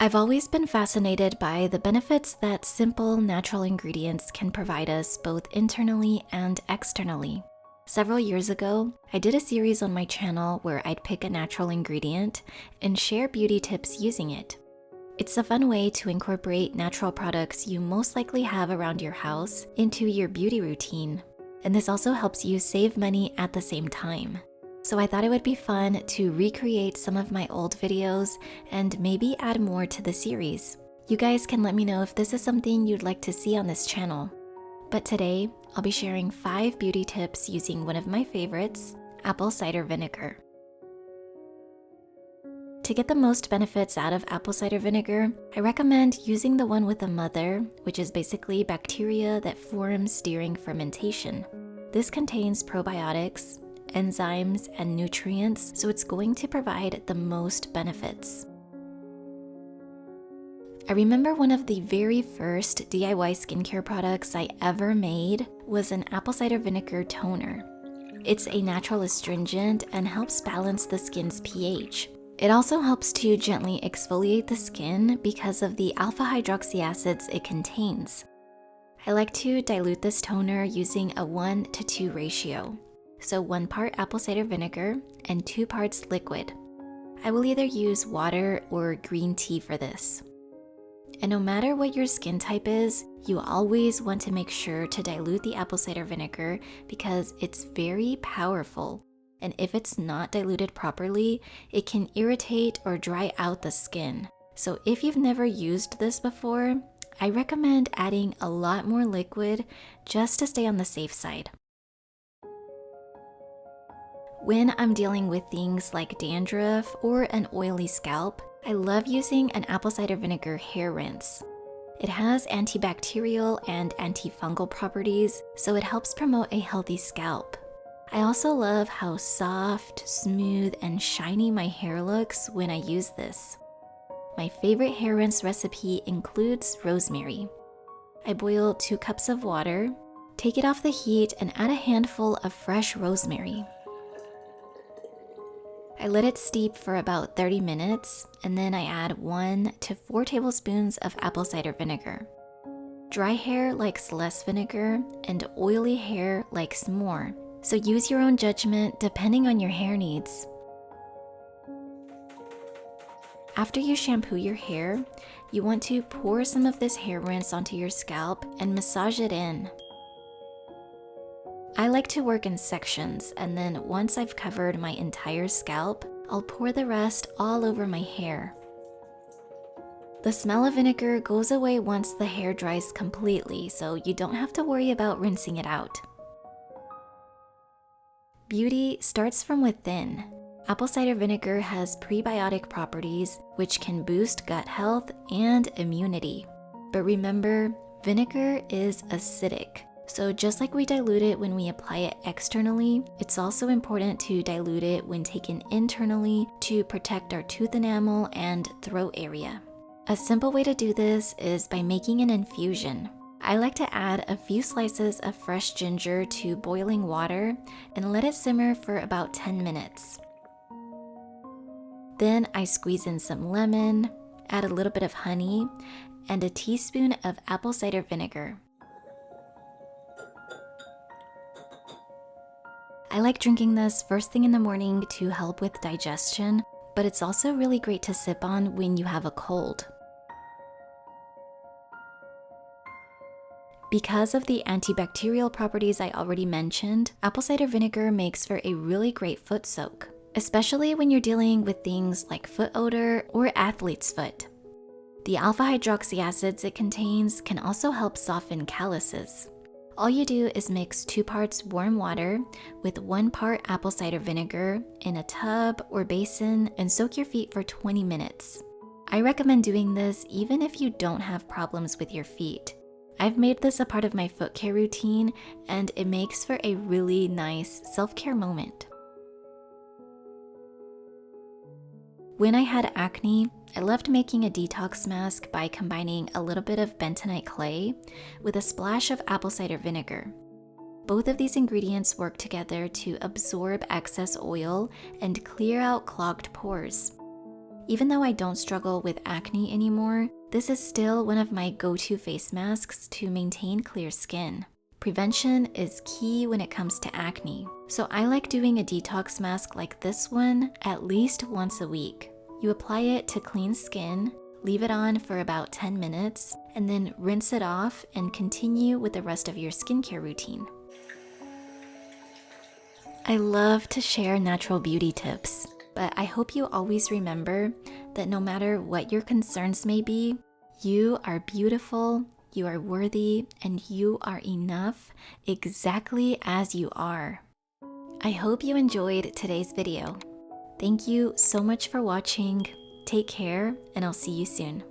I've always been fascinated by the benefits that simple natural ingredients can provide us both internally and externally. Several years ago, I did a series on my channel where I'd pick a natural ingredient and share beauty tips using it. It's a fun way to incorporate natural products you most likely have around your house into your beauty routine, and this also helps you save money at the same time. So I thought it would be fun to recreate some of my old videos and maybe add more to the series. You guys can let me know if this is something you'd like to see on this channel. But today, I'll be sharing 5 beauty tips using one of my favorites, apple cider vinegar. To get the most benefits out of apple cider vinegar, I recommend using the one with a mother, which is basically bacteria that forms during fermentation. This contains probiotics, enzymes, and nutrients, so it's going to provide the most benefits. I remember one of the very first DIY skincare products I ever made was an apple cider vinegar toner. It's a natural astringent and helps balance the skin's pH. It also helps to gently exfoliate the skin because of the alpha hydroxy acids it contains. I like to dilute this toner using a 1:2 ratio. So 1 part apple cider vinegar and 2 parts liquid. I will either use water or green tea for this. And no matter what your skin type is, you always want to make sure to dilute the apple cider vinegar because it's very powerful. And if it's not diluted properly, it can irritate or dry out the skin. So if you've never used this before, I recommend adding a lot more liquid just to stay on the safe side. When I'm dealing with things like dandruff or an oily scalp, I love using an apple cider vinegar hair rinse. It has antibacterial and antifungal properties, so it helps promote a healthy scalp. I also love how soft, smooth, and shiny my hair looks when I use this. My favorite hair rinse recipe includes rosemary. I boil 2 cups of water, take it off the heat, and add a handful of fresh rosemary. I let it steep for about 30 minutes, and then I add 1 to 4 tablespoons of apple cider vinegar. Dry hair likes less vinegar, and oily hair likes more, so use your own judgment depending on your hair needs. After you shampoo your hair, you want to pour some of this hair rinse onto your scalp and massage it in. I like to work in sections, and then once I've covered my entire scalp, I'll pour the rest all over my hair. The smell of vinegar goes away once the hair dries completely, so you don't have to worry about rinsing it out. Beauty starts from within. Apple cider vinegar has prebiotic properties, which can boost gut health and immunity. But remember, vinegar is acidic. So just like we dilute it when we apply it externally, it's also important to dilute it when taken internally to protect our tooth enamel and throat area. A simple way to do this is by making an infusion. I like to add a few slices of fresh ginger to boiling water and let it simmer for about 10 minutes. Then I squeeze in some lemon, add a little bit of honey, and a teaspoon of apple cider vinegar. I like drinking this first thing in the morning to help with digestion, but it's also really great to sip on when you have a cold. Because of the antibacterial properties I already mentioned, apple cider vinegar makes for a really great foot soak, especially when you're dealing with things like foot odor or athlete's foot. The alpha hydroxy acids it contains can also help soften calluses. All you do is mix 2 parts warm water with 1 part apple cider vinegar in a tub or basin and soak your feet for 20 minutes. I recommend doing this even if you don't have problems with your feet. I've made this a part of my foot care routine, and it makes for a really nice self-care moment. When I had acne, I loved making a detox mask by combining a little bit of bentonite clay with a splash of apple cider vinegar. Both of these ingredients work together to absorb excess oil and clear out clogged pores. Even though I don't struggle with acne anymore, this is still one of my go-to face masks to maintain clear skin. Prevention is key when it comes to acne, so I like doing a detox mask like this one at least once a week. You apply it to clean skin, leave it on for about 10 minutes, and then rinse it off and continue with the rest of your skincare routine. I love to share natural beauty tips, but I hope you always remember that no matter what your concerns may be, you are beautiful, you are worthy, and you are enough exactly as you are. I hope you enjoyed today's video. Thank you so much for watching. Take care, and I'll see you soon.